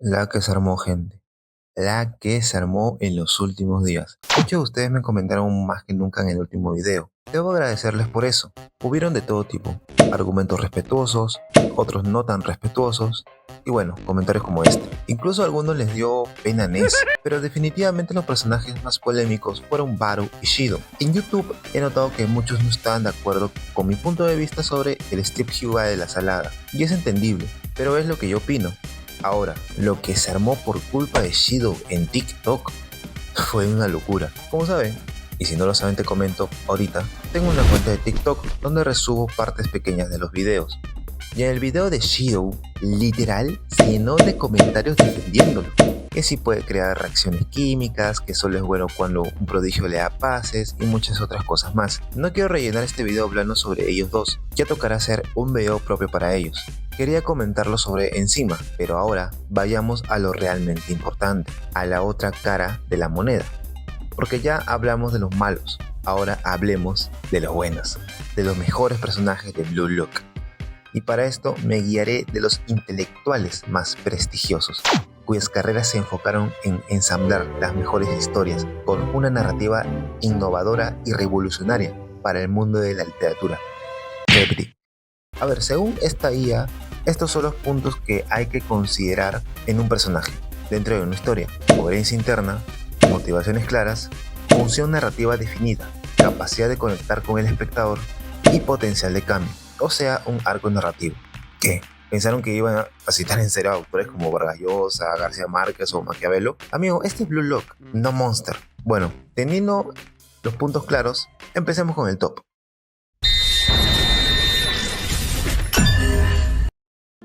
La que se armó, gente. La que se armó en los últimos días. Muchos de ustedes me comentaron más que nunca en el último video. Debo agradecerles por eso. Hubieron de todo tipo. Argumentos respetuosos, otros no tan respetuosos. Y bueno, comentarios como este. Incluso a algunos les dio pena Ness. Pero definitivamente los personajes más polémicos fueron Baru y Shido. En YouTube he notado que muchos no estaban de acuerdo con mi punto de vista sobre el Steve Hyuga de la salada. Y es entendible, pero es lo que yo opino. Ahora, lo que se armó por culpa de Shido en TikTok fue una locura. Como saben, y si no lo saben te comento ahorita, tengo una cuenta de TikTok donde resubo partes pequeñas de los videos. Y en el video de Shido, literal, se llenó de comentarios defendiéndolo. Que si puede crear reacciones químicas, que solo es bueno cuando un prodigio le da pases y muchas otras cosas más. No quiero rellenar este video hablando sobre ellos dos, ya tocará hacer un video propio para ellos. Quería comentarlo sobre encima, pero ahora vayamos a lo realmente importante, a la otra cara de la moneda. Porque ya hablamos de los malos, ahora hablemos de los buenos, de los mejores personajes de Blue Lock. Y para esto me guiaré de los intelectuales más prestigiosos, cuyas carreras se enfocaron en ensamblar las mejores historias con una narrativa innovadora y revolucionaria para el mundo de la literatura. Every. A ver, según esta IA, estos son los puntos que hay que considerar en un personaje, dentro de una historia: coherencia interna, motivaciones claras, función narrativa definida, capacidad de conectar con el espectador y potencial de cambio, o sea, un arco narrativo. ¿Qué? ¿Pensaron que iban a citar en serio autores como Vargas Llosa, García Márquez o Maquiavelo? Amigo, este es Blue Lock, no Monster. Bueno, teniendo los puntos claros, empecemos con el top.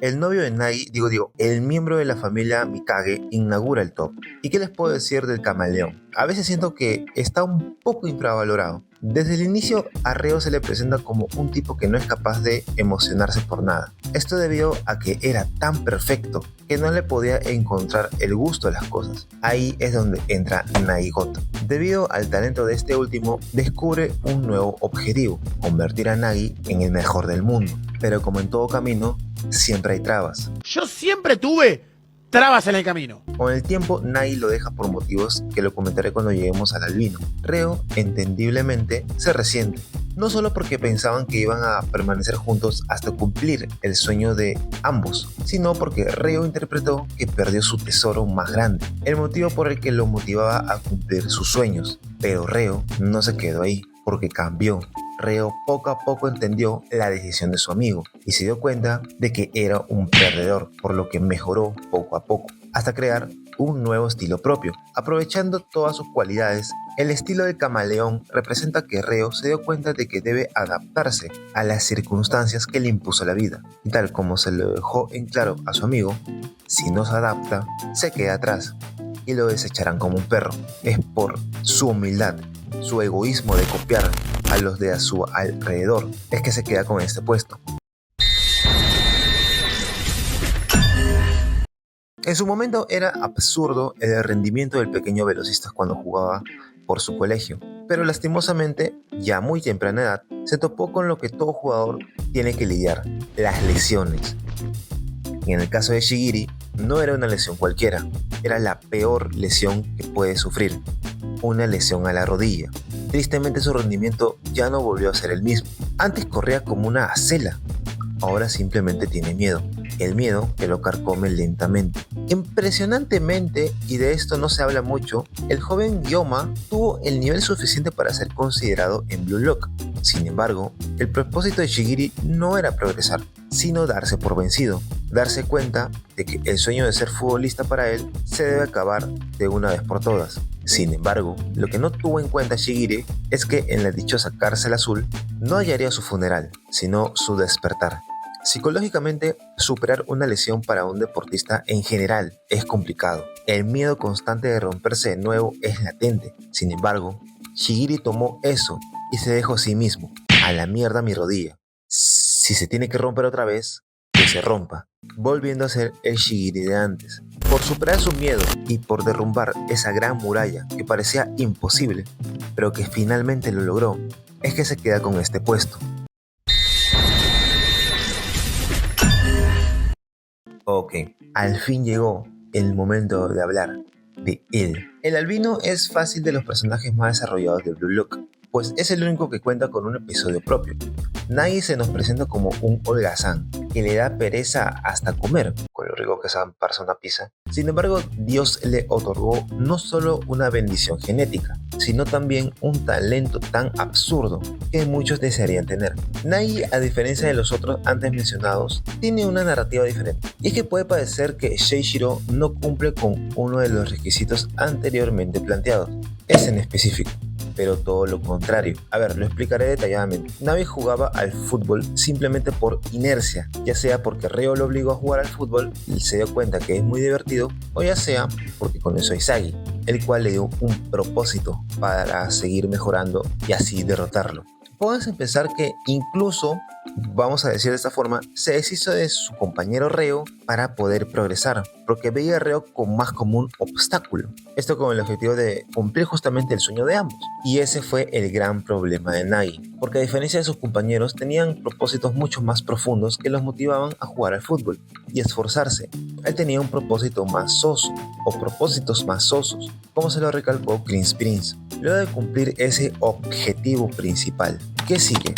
El novio de Nagi, el miembro de la familia Mikage inaugura el top. ¿Y qué les puedo decir del camaleón? A veces siento que está un poco infravalorado. Desde el inicio a Reo se le presenta como un tipo que no es capaz de emocionarse por nada. Esto debido a que era tan perfecto que no le podía encontrar el gusto a las cosas. Ahí es donde entra Nagigoto. Debido al talento de este último, descubre un nuevo objetivo: convertir a Nagi en el mejor del mundo. Pero como en todo camino, siempre hay trabas. Yo siempre tuve trabas en el camino. Con el tiempo, Nagi lo deja por motivos que lo comentaré cuando lleguemos al albino. Reo, entendiblemente, se resiente. No solo porque pensaban que iban a permanecer juntos hasta cumplir el sueño de ambos, sino porque Reo interpretó que perdió su tesoro más grande, el motivo por el que lo motivaba a cumplir sus sueños. Pero Reo no se quedó ahí, porque cambió. Reo poco a poco entendió la decisión de su amigo y se dio cuenta de que era un perdedor, por lo que mejoró poco a poco, hasta crear un nuevo estilo propio. Aprovechando todas sus cualidades, el estilo del camaleón representa que Reo se dio cuenta de que debe adaptarse a las circunstancias que le impuso la vida. Y tal como se lo dejó en claro a su amigo, si no se adapta, se queda atrás y lo desecharán como un perro. Es por su humildad, su egoísmo de copiar a los de a su alrededor, es que se queda con este puesto. En su momento era absurdo el rendimiento del pequeño velocista cuando jugaba por su colegio, pero lastimosamente, ya a muy temprana edad, se topó con lo que todo jugador tiene que lidiar: las lesiones. Y en el caso de Shigiri, no era una lesión cualquiera, era la peor lesión que puede sufrir: una lesión a la rodilla. Tristemente su rendimiento ya no volvió a ser el mismo. Antes corría como una gacela, ahora simplemente tiene miedo. El miedo que lo carcome lentamente. Impresionantemente, y de esto no se habla mucho, el joven Gyoma tuvo el nivel suficiente para ser considerado en Blue Lock. Sin embargo, el propósito de Shigiri no era progresar, sino darse por vencido, darse cuenta de que el sueño de ser futbolista para él se debe acabar de una vez por todas. Sin embargo, lo que no tuvo en cuenta Shigiri es que en la dichosa cárcel azul no hallaría su funeral, sino su despertar. Psicológicamente, superar una lesión para un deportista en general es complicado. El miedo constante de romperse de nuevo es latente. Sin embargo, Shigiri tomó eso y se dijo a sí mismo: a la mierda mi rodilla. Si se tiene que romper otra vez, que se rompa, volviendo a ser el Shigiri de antes. Por superar su miedo y por derrumbar esa gran muralla que parecía imposible, pero que finalmente lo logró, es que se queda con este puesto. Ok, al fin llegó el momento de hablar de él. El albino es fácil de los personajes más desarrollados de Blue Lock, pues es el único que cuenta con un episodio propio. Nadie se nos presenta como un holgazán, que le da pereza hasta comer, con lo rico que es zamparse una pizza. Sin embargo, Dios le otorgó no solo una bendición genética, sino también un talento tan absurdo que muchos desearían tener. Nai, a diferencia de los otros antes mencionados, tiene una narrativa diferente. Y es que puede parecer que Seishiro no cumple con uno de los requisitos anteriormente planteados, ese en específico, pero todo lo contrario. A ver, lo explicaré detalladamente. Navi jugaba al fútbol simplemente por inercia, ya sea porque Reo lo obligó a jugar al fútbol y se dio cuenta que es muy divertido, o ya sea porque conoció a Izagi, el cual le dio un propósito para seguir mejorando y así derrotarlo. Podemos pensar que incluso, vamos a decir de esta forma, se deshizo de su compañero Reo para poder progresar, porque veía a Reo más como un obstáculo. Esto con el objetivo de cumplir justamente el sueño de ambos. Y ese fue el gran problema de Nagi, porque a diferencia de sus compañeros tenían propósitos mucho más profundos que los motivaban a jugar al fútbol y esforzarse. Él tenía un propósito más soso, o propósitos más sosos, como se lo recalcó Prince Prince. Luego de cumplir ese objetivo principal, ¿qué sigue?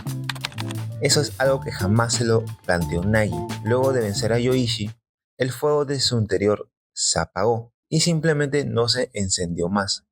Eso es algo que jamás se lo planteó Nagi. Luego de vencer a Yoichi, el fuego de su interior se apagó y simplemente no se encendió más.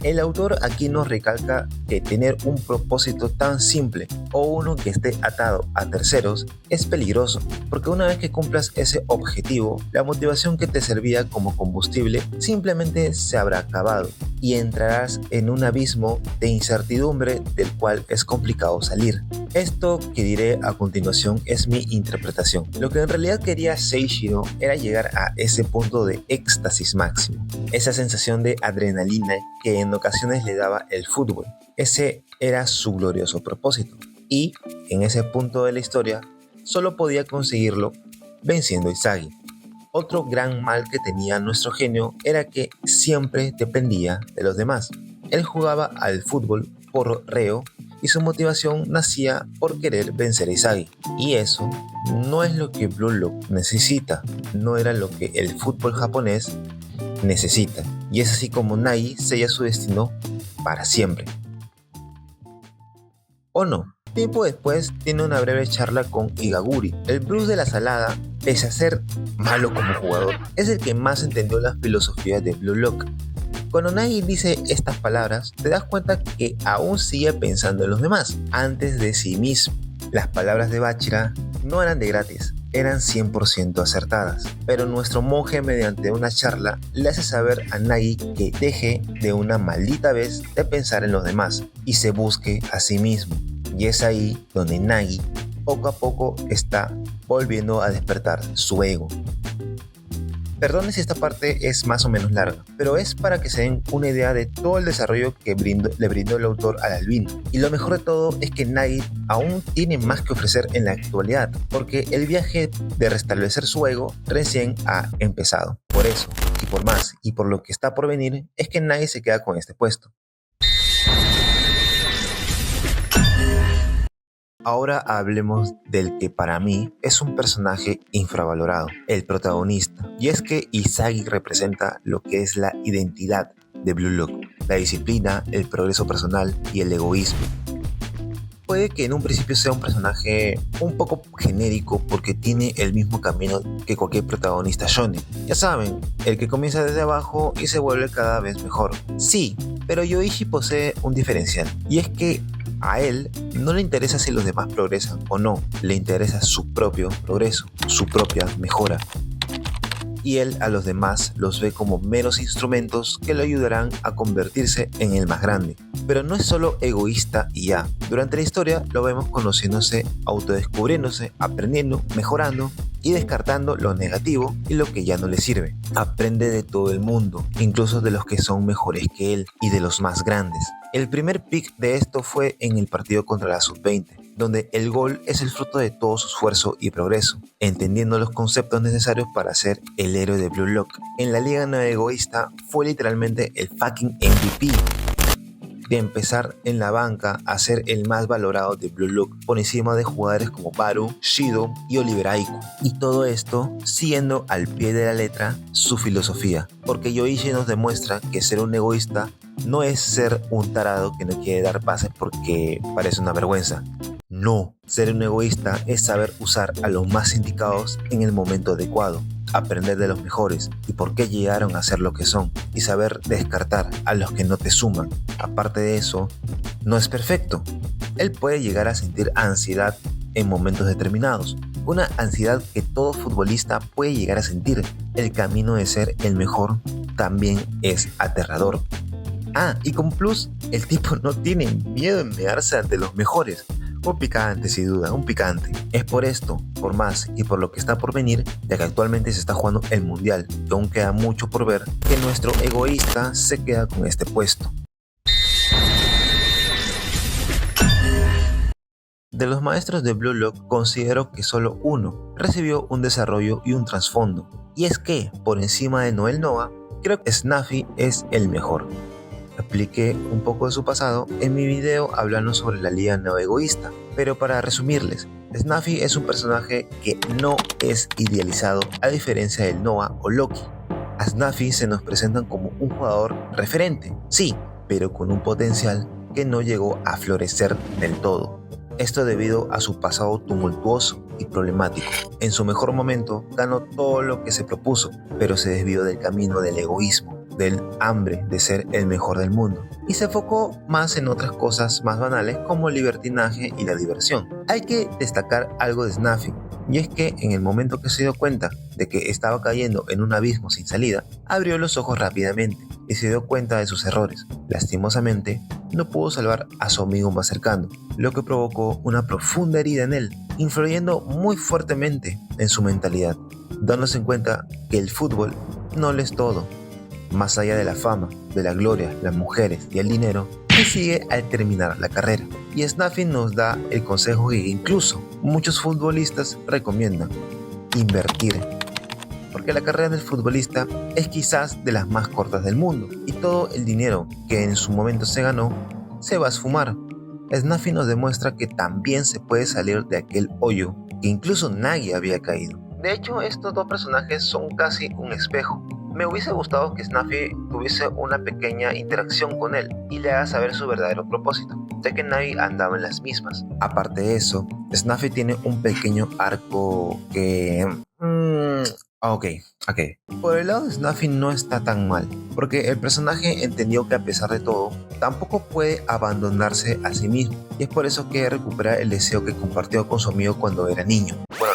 El autor aquí nos recalca que tener un propósito tan simple o uno que esté atado a terceros es peligroso, porque una vez que cumplas ese objetivo, la motivación que te servía como combustible simplemente se habrá acabado y entrarás en un abismo de incertidumbre del cual es complicado salir. Esto que diré a continuación es mi interpretación. Lo que en realidad quería Seishiro era llegar a ese punto de éxtasis máximo, esa sensación de adrenalina que en ocasiones le daba el fútbol. Ese era su glorioso propósito y en ese punto de la historia solo podía conseguirlo venciendo a Izagi. Otro gran mal que tenía nuestro genio era que siempre dependía de los demás. Él jugaba al fútbol por Reo y su motivación nacía por querer vencer a Izagi. Y eso no es lo que Blue Lock necesita, no era lo que el fútbol japonés necesita. Y es así como Nagi sella su destino para siempre. ¿O no? Tiempo después tiene una breve charla con Igaguri. El Bruce de la Salada, pese a ser malo como jugador, es el que más entendió la filosofía de Blue Lock. Cuando Nagi dice estas palabras, te das cuenta que aún sigue pensando en los demás, antes de sí mismo. Las palabras de Bachira no eran de gratis, eran 100% acertadas, pero nuestro monje mediante una charla le hace saber a Nagi que deje de una maldita vez de pensar en los demás y se busque a sí mismo. Y es ahí donde Nagi poco a poco está volviendo a despertar su ego. Perdone si esta parte es más o menos larga, pero es para que se den una idea de todo el desarrollo que le brindó el autor al albino. Y lo mejor de todo es que Nagi aún tiene más que ofrecer en la actualidad, porque el viaje de restablecer su ego recién ha empezado. Por eso, y por más, y por lo que está por venir, es que Nagi se queda con este puesto. Ahora hablemos del que para mí es un personaje infravalorado, el protagonista. Y es que Izagi representa lo que es la identidad de Blue Lock, la disciplina, el progreso personal y el egoísmo. Puede que en un principio sea un personaje un poco genérico porque tiene el mismo camino que cualquier protagonista shonen. Ya saben, el que comienza desde abajo y se vuelve cada vez mejor. Sí, pero Yoichi posee un diferencial, y es que a él no le interesa si los demás progresan o no, le interesa su propio progreso, su propia mejora. Y él a los demás los ve como meros instrumentos que lo ayudarán a convertirse en el más grande. Pero no es solo egoísta y ya. Durante la historia lo vemos conociéndose, autodescubriéndose, aprendiendo, mejorando y descartando lo negativo y lo que ya no le sirve. Aprende de todo el mundo, incluso de los que son mejores que él y de los más grandes. El primer pick de esto fue en el partido contra la Sub-20, donde el gol es el fruto de todo su esfuerzo y progreso, entendiendo los conceptos necesarios para ser el héroe de Blue Lock. En la Liga No Egoísta fue literalmente el fucking MVP. de empezar en la banca a ser el más valorado de Blue Look por encima de jugadores como Baru, Shido y Oliver Aiko. Y todo esto siguiendo al pie de la letra su filosofía, porque Yoichi nos demuestra que ser un egoísta no es ser un tarado que no quiere dar pases porque parece una vergüenza. No, ser un egoísta es saber usar a los más indicados en el momento adecuado, aprender de los mejores y por qué llegaron a ser lo que son, y saber descartar a los que no te suman. Aparte de eso, no es perfecto. Él puede llegar a sentir ansiedad en momentos determinados, una ansiedad que todo futbolista puede llegar a sentir. El camino de ser el mejor también es aterrador. Y como plus, el tipo no tiene miedo en mearse ante los mejores. Un picante, sin duda, un picante. Es por esto, por más y por lo que está por venir, ya que actualmente se está jugando el Mundial, y aún queda mucho por ver, que nuestro egoísta se queda con este puesto. De los maestros de Blue Lock, considero que solo uno recibió un desarrollo y un trasfondo, y es que, por encima de Noel Noah, creo que Snaffy es el mejor. Expliqué un poco de su pasado en mi video hablando sobre la Liga Neoegoísta, pero para resumirles, Snaffy es un personaje que no es idealizado a diferencia del Noah o Loki. A Snaffy se nos presentan como un jugador referente, sí, pero con un potencial que no llegó a florecer del todo. Esto debido a su pasado tumultuoso y problemático. En su mejor momento ganó todo lo que se propuso, pero se desvió del camino del egoísmo, del hambre de ser el mejor del mundo, y se enfocó más en otras cosas más banales como el libertinaje y la diversión. Hay que destacar algo de Snaffy, y es que en el momento que se dio cuenta de que estaba cayendo en un abismo sin salida, abrió los ojos rápidamente y se dio cuenta de sus errores. Lastimosamente, no pudo salvar a su amigo más cercano, lo que provocó una profunda herida en él, influyendo muy fuertemente en su mentalidad, dándose cuenta que el fútbol no lo es todo. Más allá de la fama, de la gloria, las mujeres y el dinero, que sigue al terminar la carrera. Y Snaffy nos da el consejo que incluso muchos futbolistas recomiendan: invertir. Porque la carrera del futbolista es quizás de las más cortas del mundo, y todo el dinero que en su momento se ganó se va a esfumar. Snaffy nos demuestra que también se puede salir de aquel hoyo que incluso nadie había caído. De hecho, estos dos personajes son casi un espejo. Me hubiese gustado que Snaffy tuviese una pequeña interacción con él y le haga saber su verdadero propósito, ya que nadie andaba en las mismas. Aparte de eso, Snaffy tiene un pequeño arco que... Ok. Por el lado de Snaffy no está tan mal, porque el personaje entendió que a pesar de todo, tampoco puede abandonarse a sí mismo, y es por eso que recupera el deseo que compartió con su amigo cuando era niño. Bueno,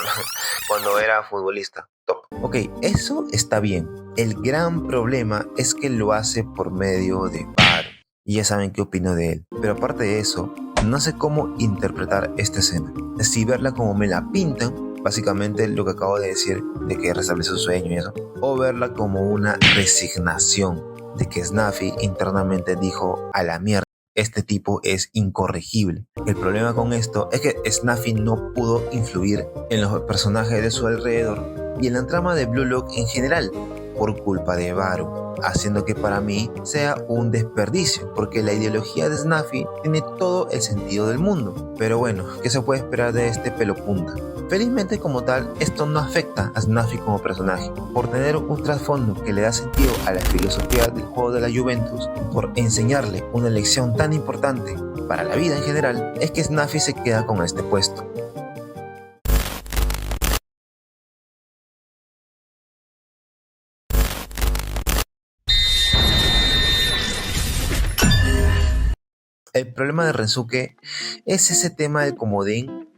cuando era futbolista. Top. Ok, eso está bien. El gran problema es que lo hace por medio de Baru, y ya saben qué opino de él. Pero aparte de eso, no sé cómo interpretar esta escena. Si verla como me la pintan, básicamente lo que acabo de decir, de que restablece su sueño y eso, o verla como una resignación, de que Snaffy internamente dijo: a la mierda, este tipo es incorregible. El problema con esto es que Snaffy no pudo influir en los personajes de su alrededor y en la trama de Blue Lock en general, por culpa de Baru, haciendo que para mí sea un desperdicio, porque la ideología de Snaffy tiene todo el sentido del mundo. Pero bueno, ¿qué se puede esperar de este pelopunta? Felizmente, como tal, esto no afecta a Snaffy como personaje, por tener un trasfondo que le da sentido a la filosofía del juego de la Juventus, por enseñarle una lección tan importante para la vida en general, es que Snaffy se queda con este puesto. El problema de Rensuke es ese tema del comodín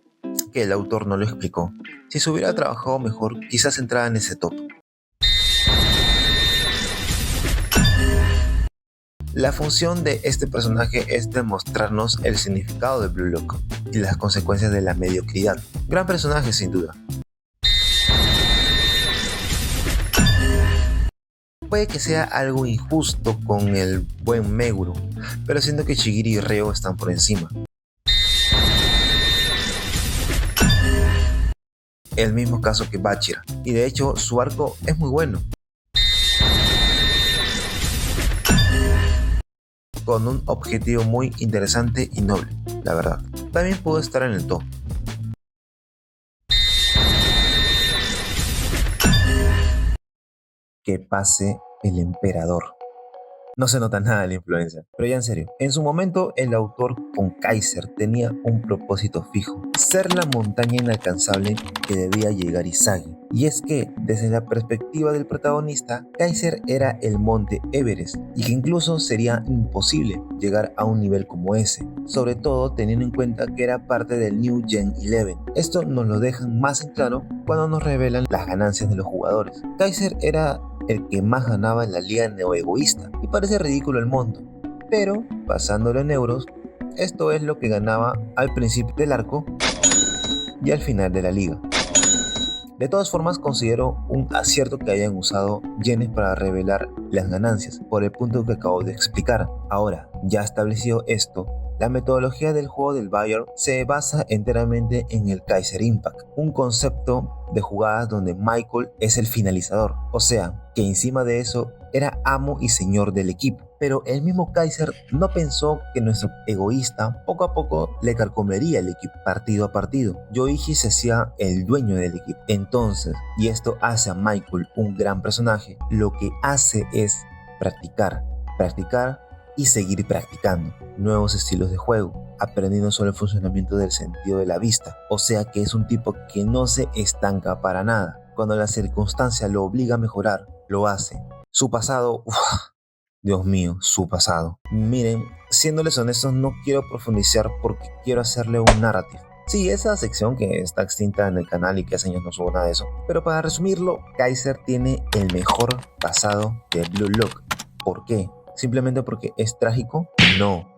que el autor no lo explicó. Si se hubiera trabajado mejor, quizás entrara en ese top. La función de este personaje es demostrarnos el significado de Blue Lock y las consecuencias de la mediocridad. Gran personaje sin duda. Puede que sea algo injusto con el buen Meguro, pero siento que Chigiri y Reo están por encima. El mismo caso que Bachira, y de hecho su arco es muy bueno. con un objetivo muy interesante y noble, la verdad. También pudo estar en el top. Que pase el emperador. No se nota nada de la influencia. Pero ya en serio, en su momento el autor con Kaiser tenía un propósito fijo: ser la montaña inalcanzable que debía llegar Izagi. Y es que, desde la perspectiva del protagonista, Kaiser era el monte Everest, y que incluso sería imposible llegar a un nivel como ese, sobre todo teniendo en cuenta que era parte del New Gen 11. Esto nos lo dejan más en claro cuando nos revelan las ganancias de los jugadores. Kaiser era el que más ganaba en la liga neoegoísta, y parece ridículo el monto, pero pasándolo en euros, esto es lo que ganaba al principio del arco y al final de la liga. De todas formas, considero un acierto que hayan usado yenes para revelar las ganancias, por el punto que acabo de explicar. Ahora, ya establecido esto, la metodología del juego del Bayern se basa enteramente en el Kaiser Impact, un concepto de jugadas donde Michael es el finalizador, o sea, que encima de eso era amo y señor del equipo. Pero el mismo Kaiser no pensó que nuestro egoísta poco a poco le carcomería el equipo partido a partido. Yoichi se hacía el dueño del equipo. Entonces, y esto hace a Michael un gran personaje, lo que hace es practicar y seguir practicando nuevos estilos de juego, aprendiendo sobre el funcionamiento del sentido de la vista. O sea que es un tipo que no se estanca para nada. Cuando la circunstancia lo obliga a mejorar, lo hace. Su pasado, Dios mío, su pasado. Miren, siéndoles honestos, no quiero profundizar porque quiero hacerle un narrative. Sí, esa sección que está extinta en el canal y que hace años no subo nada de eso. Pero para resumirlo, Kaiser tiene el mejor pasado de Blue Lock. ¿Por qué? ¿Simplemente porque es trágico? No,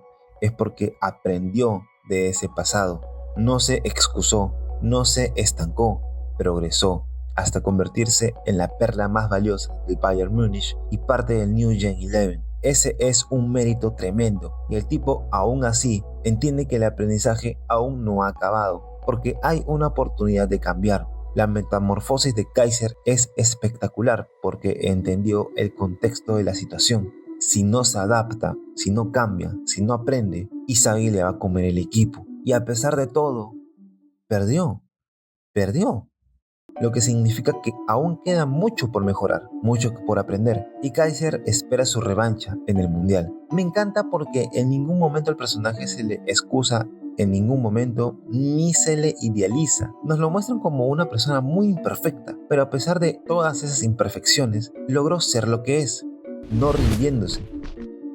es porque aprendió de ese pasado. No se excusó, no se estancó, progresó hasta convertirse en la perla más valiosa del Bayern Múnich y parte del New Gen 11. Ese es un mérito tremendo, y el tipo aún así entiende que el aprendizaje aún no ha acabado, porque hay una oportunidad de cambiar. La metamorfosis de Kaiser es espectacular porque entendió el contexto de la situación. Si no se adapta, si no cambia, si no aprende, Izagi le va a comer el equipo. Y a pesar de todo, perdió. Lo que significa que aún queda mucho por mejorar, mucho por aprender, y Kaiser espera su revancha en el Mundial. Me encanta porque en ningún momento el personaje se le excusa, en ningún momento ni se le idealiza. Nos lo muestran como una persona muy imperfecta, pero a pesar de todas esas imperfecciones, logró ser lo que es, no rindiéndose.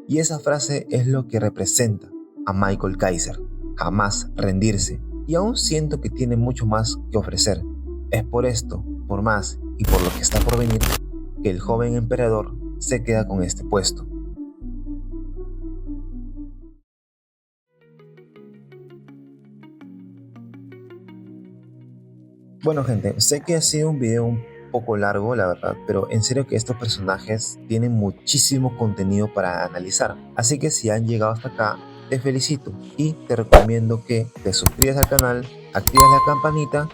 Y esa frase es lo que representa a Michael Kaiser: jamás rendirse. Y aún siento que tiene mucho más que ofrecer. Es por esto, por más y por lo que está por venir, que el joven emperador se queda con este puesto. Bueno, gente, sé que ha sido un video un poco largo, la verdad, pero en serio que estos personajes tienen muchísimo contenido para analizar. Así que si han llegado hasta acá, te felicito y te recomiendo que te suscribas al canal, actives la campanita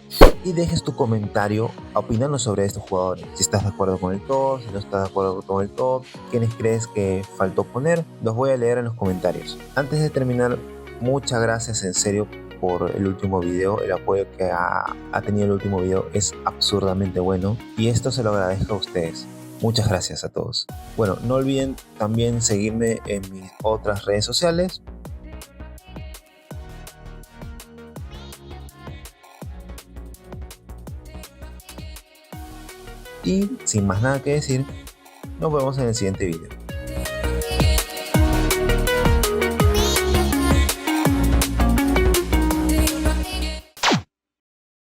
y dejes tu comentario opinando sobre estos jugadores. Si estás de acuerdo con el top, si no estás de acuerdo con el top, quiénes crees que faltó poner, los voy a leer en los comentarios. Antes de terminar, muchas gracias en serio por el último video. El apoyo que ha tenido el último video es absurdamente bueno y esto se lo agradezco a ustedes. Muchas gracias a todos. Bueno, no olviden también seguirme en mis otras redes sociales. Y sin más nada que decir, nos vemos en el siguiente video.